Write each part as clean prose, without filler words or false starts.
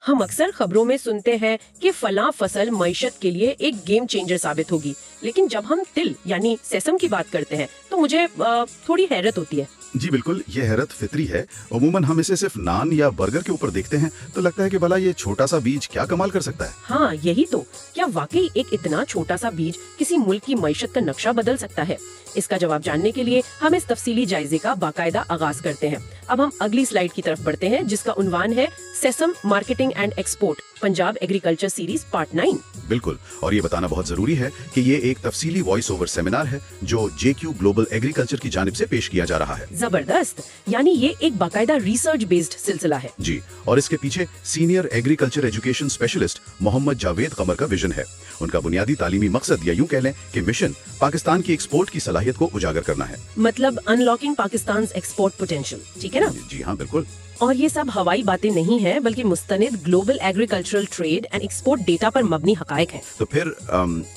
हम अक्सर खबरों में सुनते हैं कि फलां फसल मईशत के लिए एक गेम चेंजर साबित होगी, लेकिन जब हम तिल यानी सेसम की बात करते हैं तो मुझे थोड़ी हैरत होती है। जी बिल्कुल, ये हैरत फितरी है। अमूमन हम इसे सिर्फ नान या बर्गर के ऊपर देखते हैं तो लगता है कि भला ये छोटा सा बीज क्या कमाल कर सकता है। हाँ, यही तो। क्या वाकई एक इतना छोटा सा बीज किसी मुल्क की मईशत का नक्शा बदल सकता है? इसका जवाब जानने के लिए हम इस तफसीली जायजे का बाकायदा आगाज करते हैं। अब हम अगली स्लाइड की तरफ बढ़ते हैं, जिसका उन्वान है सेसम marketing and export, Punjab agriculture series part 9। बिल्कुल, और ये बताना बहुत जरूरी है कि ये एक तफसीली वॉइस ओवर सेमिनार है जो JQ ग्लोबल एग्रीकल्चर की जानिब से पेश किया जा रहा है। जबरदस्त, यानी ये एक बाकायदा रिसर्च बेस्ड सिलसिला है। जी, और इसके पीछे senior agriculture education specialist Mohammad Javed Qamar का विजन है। उनका बुनियादी तालीमी मकसद या यूं कह लें कि मिशन पाकिस्तान की एक्सपोर्ट की सलाहियत को उजागर करना है। मतलब अनलॉकिंग पाकिस्तान एक्सपोर्ट पोटेंशियल, ठीक है ना? जी हाँ, बिल्कुल। और ये सब हवाई बातें नहीं है, बल्कि मुस्तनिद global agricultural trade and export data पर मबनी हकायक है। तो फिर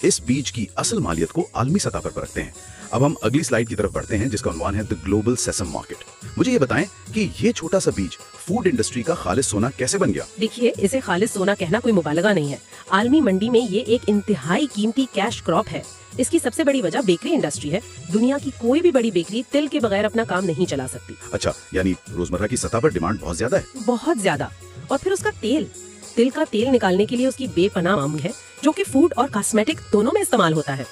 इस बीज की असल मालियत को आलमी सतह पर परखते हैं। अब हम अगली स्लाइड की तरफ बढ़ते हैं, जिसका उन्वान है द ग्लोबल सेसम मार्केट। मुझे ये बताएं कि ये छोटा सा बीज फूड इंडस्ट्री का खालिस सोना कैसे बन गया? देखिए, इसे खालिस सोना कहना कोई मुबालगा नहीं है। आलमी मंडी में ये एक इंतहाई कीमती कैश क्रॉप है। इसकी सबसे बड़ी वजह बेकरी इंडस्ट्री है। दुनिया की कोई भी बड़ी बेकरी तिल के बगैर अपना काम नहीं चला सकती। अच्छा, यानी रोजमर्रा की सतह पर डिमांड बहुत ज्यादा है। बहुत ज्यादा। और फिर उसका तेल, तिल का तेल निकालने के लिए उसकी बेपनाह मांग है, जो कि फूड और कॉस्मेटिक दोनों में इस्तेमाल होता है।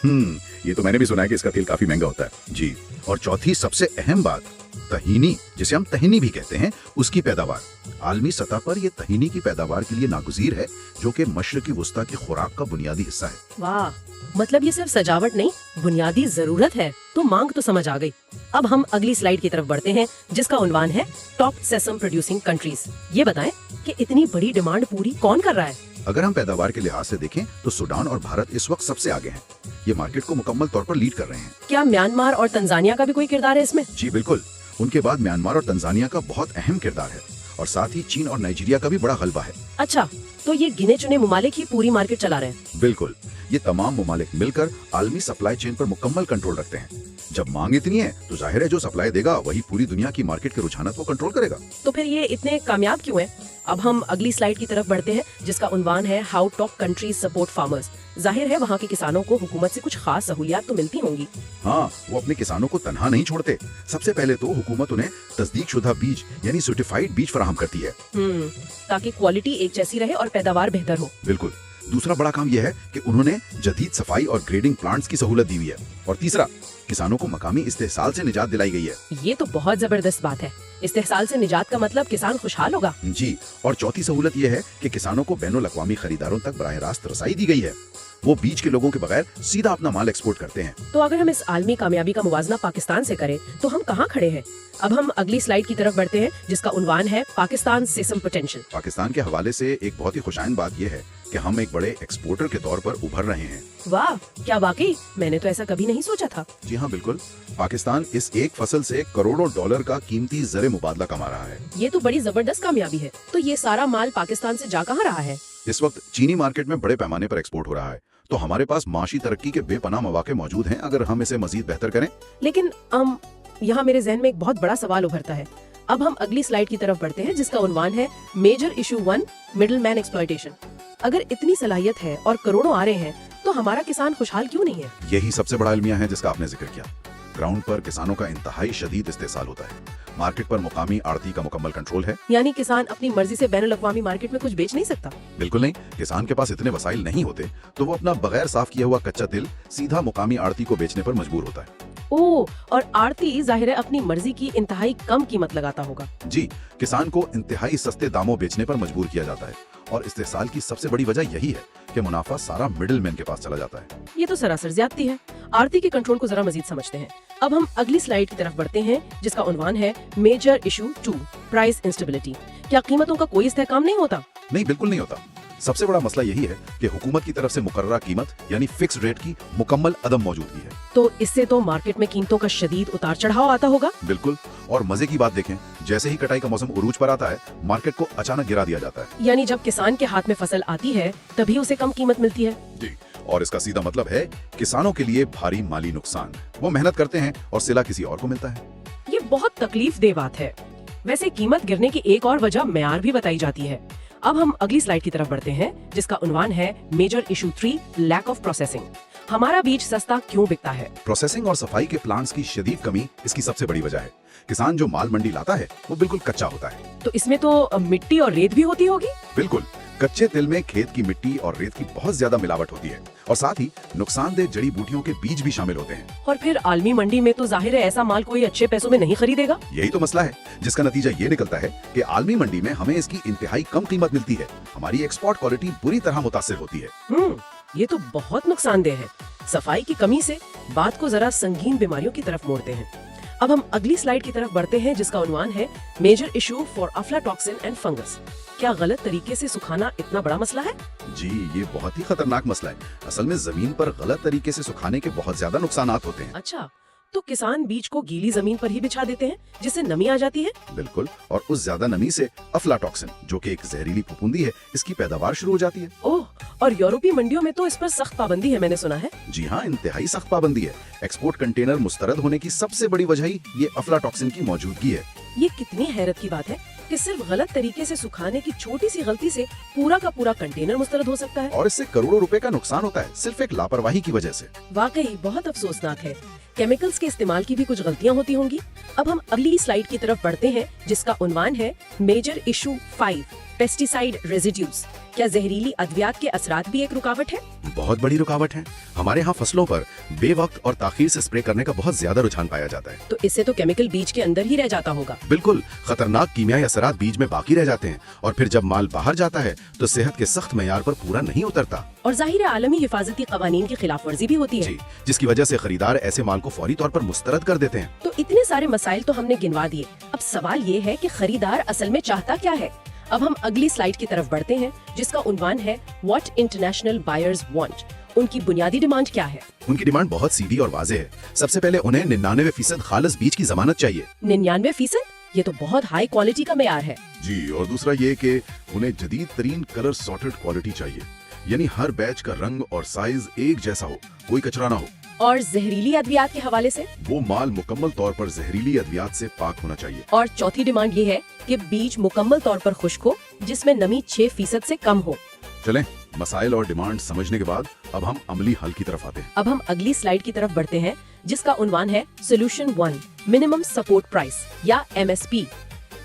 ये तो मैंने भी सुना है कि इसका तेल काफी महंगा होता है। जी, और चौथी सबसे अहम बात, तहीनी, जिसे हम तहीनी भी कहते हैं, उसकी पैदावार। आलमी सतह पर ये तहीनी की पैदावार के लिए नागुज़ीर है, जो कि मशरिकी वुस्ता की खुराक का बुनियादी हिस्सा है। वाह, मतलब ये सिर्फ सजावट नहीं, बुनियादी जरूरत है। तो मांग तो समझ आ गई। अब हम अगली स्लाइड की तरफ बढ़ते हैं, जिसका उन्वान है टॉप सेसम प्रोड्यूसिंग कंट्रीज। ये बताएं कि इतनी बड़ी डिमांड पूरी कौन कर रहा है? अगर हम पैदावार के लिहाज से देखें तो सूडान और भारत इस वक्त सबसे आगे हैं। ये मार्केट को मुकम्मल तौर पर लीड कर रहे हैं। क्या म्यांमार और तंजानिया का भी कोई किरदार है इसमें? जी बिल्कुल, उनके बाद म्यांमार और तंजानिया का बहुत अहम किरदार है, और साथ ही चीन और नाइजीरिया का भी बड़ा गलबा है। अच्छा, तो ये गिने चुने मुमालिक ही पूरी मार्केट चला रहे हैं? बिल्कुल, ये तमाम मुमालिक मिलकर आलमी सप्लाई चेन पर मुकम्मल कंट्रोल रखते हैं। जब मांग इतनी है तो जाहिर है जो सप्लाई देगा वही पूरी दुनिया की मार्केट के रुझानों को कंट्रोल करेगा। तो फिर ये इतने कामयाब क्यों हैं? अब हम अगली स्लाइड की तरफ बढ़ते हैं, जिसका उन्वान है how top countries support farmers. जाहिर है वहाँ के किसानों को हुकूमत से कुछ खास सहूलियात तो मिलती होंगी। हाँ, वो अपने किसानों को तनहा नहीं छोड़ते। सबसे पहले तो हुकूमत उन्हें तस्दीक शुदा बीज यानी सर्टिफाइड बीज फराहम करती है, ताकि क्वालिटी एक जैसी रहे और पैदावार बेहतर हो। बिल्कुल। दूसरा बड़ा काम यह है कि उन्होंने जदीद सफाई और ग्रेडिंग प्लांट्स की सहूलत दी हुई है। और तीसरा, किसानों को मकामी इस्तेहसाल से निजात दिलाई गई है। ये तो बहुत जबरदस्त बात है। इस्तेहसाल से निजात का मतलब किसान खुशहाल होगा। जी, और चौथी सहूलत ये है कि किसानों को बैनुल अक़वामी खरीदारों तक बराह रास्त रसाई दी गई है। वो बीज के लोगों के बगैर सीधा अपना माल एक्सपोर्ट करते हैं। तो अगर हम इस आलमी कामयाबी का मुवाजना पाकिस्तान से करें तो हम कहाँ खड़े हैं? अब हम अगली स्लाइड की तरफ बढ़ते हैं, जिसका उन्वान है पाकिस्तान सेसम पोटेंशियल। पाकिस्तान के हवाले से एक बहुत ही खुशाइन बात यह है कि हम एक बड़े एक्सपोर्टर के तौर पर उभर रहे हैं। वाह, क्या वाकई? मैंने तो ऐसा कभी नहीं सोचा था। जी हाँ, बिल्कुल। पाकिस्तान इस एक फसल से करोड़ों डॉलर का कीमती ज़र मुबादला कमा रहा है। ये तो बड़ी जबरदस्त कामयाबी है। तो ये सारा माल पाकिस्तान से जा कहाँ रहा है? इस वक्त चीनी मार्केट में बड़े पैमाने पर एक्सपोर्ट हो रहा है। तो हमारे पास माशी तरक्की के बेपनाह मौके मौजूद हैं अगर हम इसे मजीद बेहतर करें। लेकिन यहाँ मेरे जहन में एक बहुत बड़ा सवाल उभरता है। अब हम अगली स्लाइड की तरफ बढ़ते हैं, जिसका उन्वान है major issue 1, middle man exploitation. अगर इतनी सलाहियत है और करोड़ों आ रहे हैं तो हमारा किसान खुशहाल क्यों नहीं है? यही सबसे बड़ा अलमिया है जिसका आपने जिक्र किया। ग्राउंड पर किसानों का इंतहाई शदीद इस्तेहसाल होता है। मार्केट पर मुकामी आड़ती का मुकम्मल कंट्रोल है। यानी किसान अपनी मर्जी से बैनुल अक़वामी मार्केट में कुछ बेच नहीं सकता? बिल्कुल नहीं। किसान के पास इतने वसाइल नहीं होते तो वो अपना बगैर साफ किया हुआ कच्चा तिल सीधा मुकामी आड़ती को बेचने पर मजबूर होता है। ओह, और आड़ती जाहिर है अपनी मर्जी की इंतहाई कम कीमत लगाता होगा। जी, किसान को इंतहाई सस्ते दामों बेचने पर मजबूर किया जाता है, और इस्तेहसाल की सबसे बड़ी वजह यही है कि मुनाफा सारा मिडिल मैन के पास चला जाता है। ये तो सरासर ज्यादती है। आड़ती के कंट्रोल को जरा मजीद समझते हैं। अब हम अगली स्लाइड की तरफ बढ़ते हैं, जिसका उन्वान है मेजर इशू 2, प्राइस इंस्टेबिलिटी। क्या कीमतों का कोई इस्तेहकाम नहीं होता? नहीं, बिल्कुल नहीं होता। सबसे बड़ा मसला यही है कि हुकूमत की तरफ से मुकर्ररा कीमत यानी फिक्स रेट की मुकम्मल अदम मौजूदगी है। तो इससे तो मार्केट में कीमतों का शदीद उतार चढ़ाव आता होगा। बिल्कुल, और मजे की बात देखें, जैसे ही कटाई का मौसम उरूज पर आता है मार्केट को अचानक गिरा दिया जाता है। यानी जब किसान के हाथ में फसल आती है तभी उसे कम कीमत मिलती है। जी, और इसका सीधा मतलब है किसानों के लिए भारी माली नुकसान। वो मेहनत करते हैं और सिला किसी और को मिलता है। ये बहुत तकलीफ दे बात है। वैसे कीमत गिरने की एक और वजह मेयार भी बताई जाती है। اب ہم اگلی سلائیڈ کی طرف بڑھتے ہیں جس کا عنوان ہے major issue 3 lack of processing. ہمارا بیج سستا کیوں بکتا ہے؟ پروسیسنگ اور صفائی کے پلانٹس کی شدید کمی اس کی سب سے بڑی وجہ ہے. کسان جو مال منڈی لاتا ہے وہ بالکل کچا ہوتا ہے. تو اس میں تو مٹی اور ریت بھی ہوتی ہوگی؟ بالکل. کچے تل میں کھیت کی مٹی اور ریت کی بہت زیادہ ملاوٹ ہوتی ہے اور ساتھ ہی نقصان دہ جڑی بوٹیوں کے بیج بھی شامل ہوتے ہیں. اور پھر عالمی منڈی میں تو ظاہر ہے ایسا مال کوئی اچھے پیسوں میں نہیں خریدے گا. یہی تو مسئلہ ہے جس کا نتیجہ یہ نکلتا ہے کہ عالمی منڈی میں ہمیں اس کی انتہائی کم قیمت ملتی ہے. ہماری ایکسپورٹ کوالٹی بری طرح متاثر ہوتی ہے. یہ تو بہت نقصان دہ ہے. صفائی کی کمی سے بات کو ذرا سنگین بیماریوں کی طرف موڑتے ہیں. اب ہم اگلی سلائیڈ کی طرف بڑھتے ہیں جس کا عنوان ہے major issue for aflatoxin and fungus. کیا غلط طریقے سے سکھانا اتنا بڑا مسئلہ ہے؟ جی یہ بہت ہی خطرناک مسئلہ ہے. اصل میں زمین پر غلط طریقے سے سکھانے کے بہت زیادہ نقصانات ہوتے ہیں. اچھا تو کسان بیج کو گیلی زمین پر ہی بچھا دیتے ہیں جس سے نمی آ جاتی ہے؟ بالکل. اور اس زیادہ نمی سے افلاٹاکسن جو کہ ایک زہریلی پھپھوندی ہے اس کی پیداوار شروع ہو جاتی ہے. اوہ، اور یورپی منڈیوں میں تو اس پر سخت پابندی ہے میں نے سنا ہے. جی ہاں انتہائی سخت پابندی ہے. ایکسپورٹ کنٹینر مسترد ہونے کی سب سے بڑی وجہ ہی یہ افلاٹاکسن کی موجودگی ہے. یہ کتنی حیرت کی بات ہے کہ صرف غلط طریقے سے سکھانے کی چھوٹی سی غلطی سے پورا کا پورا کنٹینر مسترد ہو سکتا ہے. اور اس سے کروڑوں روپے کا نقصان ہوتا ہے صرف ایک لاپرواہی کی وجہ سے. واقعی بہت افسوسناک ہے. کیمیکلز کے استعمال کی بھی کچھ غلطیاں ہوتی ہوں گی. اب ہم اگلی سلائیڈ کی طرف بڑھتے ہیں جس کا عنوان ہے میجر ایشو 5 پیسٹیسائیڈ ریزیڈیوز. کیا زہریلی ادویات کے اثرات بھی ایک رکاوٹ ہے؟ بہت بڑی رکاوٹ ہے. ہمارے ہاں فصلوں پر بے وقت اور تاخیر سے اسپرے کرنے کا بہت زیادہ رجحان پایا جاتا ہے. تو اس سے تو کیمیکل بیج کے اندر ہی رہ جاتا ہوگا. بالکل. خطرناک کیمیائی اثرات بیج میں باقی رہ جاتے ہیں اور پھر جب مال باہر جاتا ہے تو صحت کے سخت معیار پر پورا نہیں اترتا. اور ظاہر عالمی حفاظتی قوانین کی خلاف ورزی بھی ہوتی ہے. جی جس کی وجہ سے خریدار ایسے مال کو فوری طور پر مسترد کر دیتے ہیں. تو اتنے سارے مسائل تو ہم نے گنوا دیے. اب سوال یہ ہے کہ خریدار اصل میں چاہتا کیا ہے؟ اب ہم اگلی سلائیڈ کی طرف بڑھتے ہیں جس کا عنوان ہے واٹ انٹرنیشنل بائرز وانٹ. ان کی بنیادی ڈیمانڈ کیا ہے؟ ان کی ڈیمانڈ بہت سیدھی اور واضح ہے. سب سے پہلے انہیں 99% خالص بیج کی ضمانت چاہیے. 99%؟ یہ تو بہت ہائی کوالٹی کا معیار ہے. جی اور دوسرا یہ کہ انہیں جدید ترین کلر سارٹڈ کوالٹی چاہیے. یعنی ہر بیچ کا رنگ اور سائز ایک جیسا ہو, کوئی کچرا نہ ہو. اور زہریلی ادویات کے حوالے سے وہ مال مکمل طور پر زہریلی ادویات سے پاک ہونا چاہیے. اور چوتھی ڈیمانڈ یہ ہے کہ بیج مکمل طور پر خشک ہو جس میں نمی 6% سے کم ہو. چلیں مسائل اور ڈیمانڈ سمجھنے کے بعد اب ہم عملی حل کی طرف آتے ہیں. اب ہم اگلی سلائیڈ کی طرف بڑھتے ہیں جس کا عنوان ہے سولوشن 1 منیمم سپورٹ پرائس یا MSP.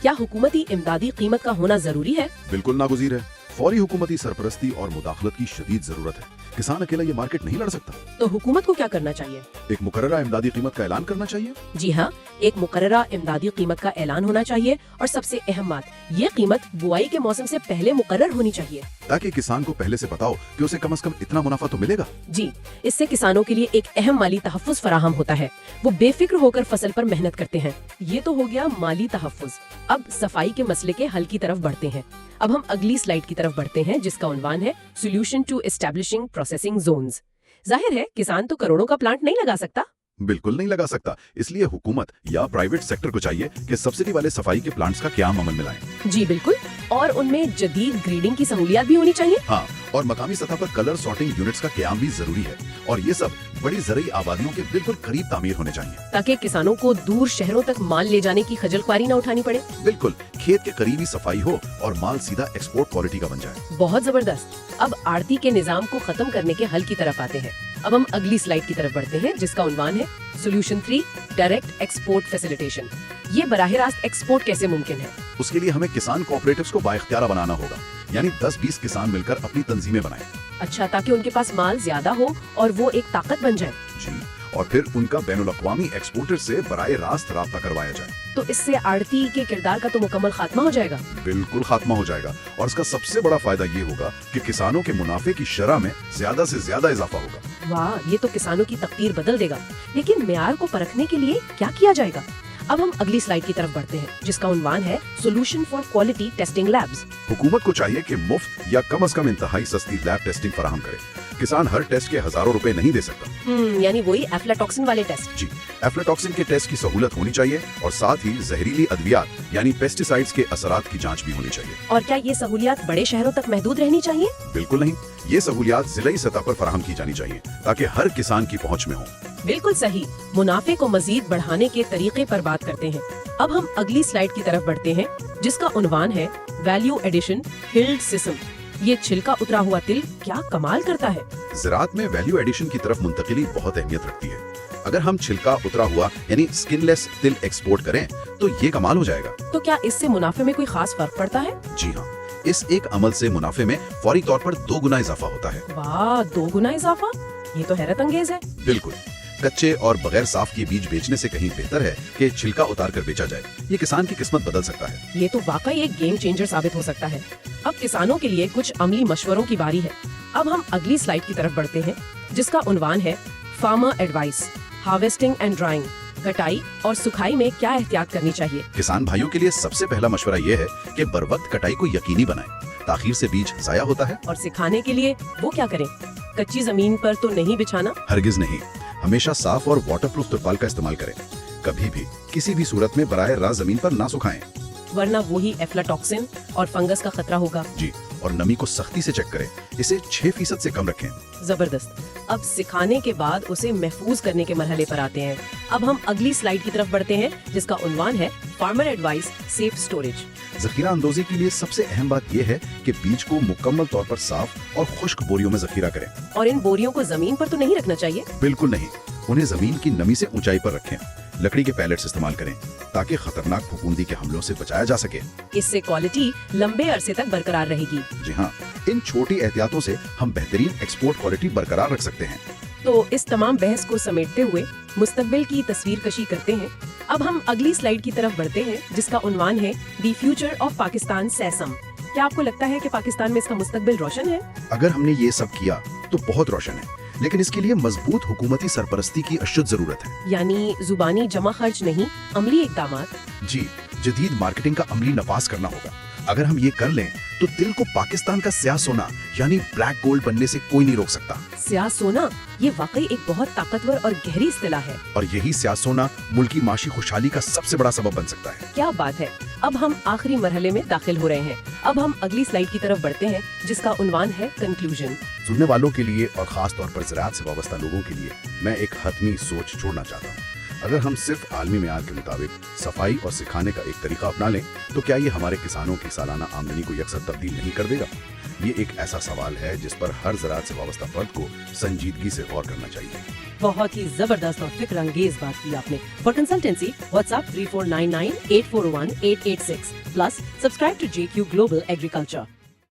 کیا حکومتی امدادی قیمت کا ہونا ضروری ہے؟ بالکل ناگزیر ہے. فوری حکومتی سرپرستی اور مداخلت کی شدید ضرورت ہے. کسان اکیلا یہ مارکیٹ نہیں لڑ سکتا. تو حکومت کو کیا کرنا چاہیے؟ ایک مقررہ امدادی قیمت کا اعلان کرنا چاہیے. جی ہاں, ایک مقررہ امدادی قیمت کا اعلان ہونا چاہیے اور سب سے اہم بات, یہ قیمت بوائی کے موسم سے پہلے مقرر ہونی چاہیے تاکہ کسان کو پہلے سے پتا ہو کہ اسے کم از کم اتنا منافع تو ملے گا. جی, اس سے کسانوں کے لیے ایک اہم مالی تحفظ فراہم ہوتا ہے. وہ بے فکر ہو کر فصل پر محنت کرتے ہیں. یہ تو ہو گیا مالی تحفظ. اب صفائی کے مسئلے کے حل کی طرف بڑھتے ہیں. اب ہم اگلی سلائیڈ کی طرف بڑھتے ہیں جس کا عنوان ہے solution to establishing processing zones. ظاہر ہے کسان تو کروڑوں کا پلانٹ نہیں لگا سکتا. بالکل نہیں لگا سکتا. اس لیے حکومت یا پرائیویٹ سیکٹر کو چاہیے کہ سبسڈی والے صفائی کے پلانٹس کا قیام عمل میں لائیں. جی بالکل, اور ان میں جدید گریڈنگ کی سہولیات بھی ہونی چاہیے. ہاں, اور مقامی سطح پر کلر سارٹنگ یونٹس کا قیام بھی ضروری ہے. اور یہ سب بڑی زرعی آبادیوں کے بالکل قریب تعمیر ہونے چاہیے تاکہ کسانوں کو دور شہروں تک مال لے جانے کی خجل خواری نہ اٹھانی پڑے. بالکل, کھیت کے قریبی صفائی ہو اور مال سیدھا ایکسپورٹ کوالٹی کا بن جائے. بہت زبردست. اب آڑتی کے نظام کو ختم کرنے کے حل کی طرف آتے ہیں. اب ہم اگلی سلائیڈ کی طرف بڑھتے ہیں جس کا عنوان ہے سولوشن 3 ڈائریکٹ ایکسپورٹ فیسیلیٹیشن. یہ براہ راست ایکسپورٹ کیسے ممکن ہے؟ اس کے لیے ہمیں کسان کوآپریٹیوز کو بااختیار بنانا ہوگا. یعنی 10-20 کسان مل کر اپنی تنظیمیں بنائیں. اچھا, تاکہ ان کے پاس مال زیادہ ہو اور وہ ایک طاقت بن جائے. جی, اور پھر ان کا بین الاقوامی ایکسپورٹر سے براہ راست رابطہ کروایا جائے. تو اس سے آڑتی کے کردار کا تو مکمل خاتمہ ہو جائے گا. بالکل خاتمہ ہو جائے گا. اور اس کا سب سے بڑا فائدہ یہ ہوگا کہ کسانوں کے منافع کی شرح میں زیادہ سے زیادہ اضافہ ہوگا. واہ, یہ تو کسانوں کی تقدیر بدل دے گا. لیکن معیار کو پرکھنے کے لیے کیا کیا جائے گا؟ اب ہم اگلی سلائیڈ کی طرف بڑھتے ہیں جس کا عنوان ہے solution for quality testing labs. حکومت کو چاہیے کہ مفت یا کم از کم انتہائی سستی لیب ٹیسٹنگ فراہم کرے. کسان ہر ٹیسٹ کے ہزاروں روپے نہیں دے سکتا. یعنی وہی افلاٹاکسن والے ٹیسٹ. جی, افلاٹاکسن کے ٹیسٹ کی سہولت ہونی چاہیے اور ساتھ ہی زہریلی ادویات یعنی پیسٹیسائیڈز کے اثرات کی جانچ بھی ہونی چاہیے. اور کیا یہ سہولیات بڑے شہروں تک محدود رہنی چاہیے؟ بالکل نہیں, یہ سہولیات ضلعی سطح پر فراہم کی جانی چاہیے تاکہ ہر کسان کی پہنچ میں ہو. بالکل صحیح. منافع کو مزید بڑھانے کے طریقے پر بات کرتے ہیں. اب ہم اگلی سلائیڈ کی طرف بڑھتے ہیں جس کا عنوان ہے वैल्यू एडिशन हिल्ड सिसम, ये छिलका उतरा हुआ तिल क्या कमाल करता है। ज़राअत में वैल्यू एडिशन की तरफ मुंतकिली बहुत अहमियत रखती है। अगर हम छिलका उतरा हुआ यानी स्किनलेस तिल एक्सपोर्ट करें तो ये कमाल हो जाएगा। तो क्या इससे मुनाफे में कोई खास फर्क पड़ता है? जी हाँ, इस एक अमल से मुनाफे में फौरी तौर पर 2 गुना इजाफा होता है। वाह, 2 गुना इजाफा, ये तो हैरत अंगेज है। बिल्कुल, कच्चे और बगैर साफ के बीज बेचने से कहीं बेहतर है कि छिलका उतार कर बेचा जाए। ये किसान की किस्मत बदल सकता है। ये तो वाकई एक गेम चेंजर साबित हो सकता है। अब किसानों के लिए कुछ अमली मशवरों की बारी है। अब हम अगली स्लाइड की तरफ बढ़ते हैं, जिसका उन्वान है farmer advice, harvesting and drawing, कटाई और सुखाई में क्या एहतियात करनी चाहिए। किसान भाइयों के लिए सबसे पहला मशवरा ये है कि बर वक्त कटाई को यकीनी बनाएं। ताखीर से बीज जाया होता है। और सिखाने के लिए वो क्या करें? कच्ची जमीन पर तो नहीं बिछाना। हरगिज नहीं, हमेशा साफ और वाटरप्रूफ तिरपाल का इस्तेमाल करें। कभी भी किसी भी सूरत में बराह रास्त जमीन पर ना सुखाएं, वरना वही एफ्लाटॉक्सिन और फंगस का खतरा होगा। जी, और नमी को सख्ती से चेक करें, इसे 6% से कम रखें। जबरदस्त। अब सिखाने के बाद उसे महफूज करने के मरहले पर आते हैं। अब हम अगली स्लाइड की तरफ बढ़ते हैं, जिसका उन्वान है फार्मर एडवाइस सेफ स्टोरेज। जखीरा अंदोजी के लिए सबसे अहम बात यह है कि बीज को मुकम्मल तौर पर साफ और खुश्क बोरियों में जखीरा करें। और इन बोरियों को जमीन पर तो नहीं रखना चाहिए? बिल्कुल नहीं, उन्हें जमीन की नमी से ऊंचाई पर रखें। लकड़ी के पैलेट्स इस्तेमाल करें ताकि खतरनाक फफूंदी के हमलों से बचाया जा सके। इससे क्वालिटी लंबे अरसे तक बरकरार रहेगी। जी हाँ, इन छोटी एहतियातों से हम बेहतरीन एक्सपोर्ट क्वालिटी बरकरार रख सकते हैं। तो इस तमाम बहस को समेटते हुए मुस्तकबिल की तस्वीर कशी करते हैं। अब हम अगली स्लाइड की तरफ बढ़ते हैं, जिसका उन्वान है द फ्यूचर ऑफ पाकिस्तान सेसम। क्या आपको लगता है कि पाकिस्तान में इसका मुस्तकबिल रोशन है? अगर हमने ये सब किया तो बहुत रोशन है, लेकिन इसके लिए मजबूत हुकूमती सरपरस्ती की अशुद्ध जरूरत है। यानी जुबानी जमा खर्च नहीं, अमली इकदामात। जी, जदीद मार्केटिंग का अमली नफाज करना होगा। अगर हम ये कर लें तो तिल को पाकिस्तान का स्याह सोना यानी ब्लैक गोल्ड बनने से कोई नहीं रोक सकता। स्याह सोना, ये वाकई एक बहुत ताकतवर और गहरी इस्तिलाह है। और यही स्याह सोना मुल्क की माशी खुशहाली का सबसे बड़ा सबब बन सकता है। क्या बात है। अब हम आखिरी मरहले में दाखिल हो रहे हैं। अब हम अगली स्लाइड की तरफ बढ़ते हैं, जिसका उन्वान है कंक्लूजन। सुनने वालों के लिए और खास तौर पर ज़राअत से वाबस्ता लोगों के लिए मैं एक हतमी सोच छोड़ना चाहता हूँ। अगर हम सिर्फ आलमी मेयार के मुताबिक सफाई और सिखाने का एक तरीका अपना लें तो क्या ये हमारे किसानों की सालाना आमदनी को यकसर तब्दील नहीं कर देगा? ये एक ऐसा सवाल है जिस पर हर ज़राअत से वाबस्ता फर्द को संजीदगी से गौर करना चाहिए। बहुत ही जबरदस्त और फिक्र अंगेज बात की आपने। For consultancy WhatsApp 3499 841 886 plus subscribe to JQ global agriculture.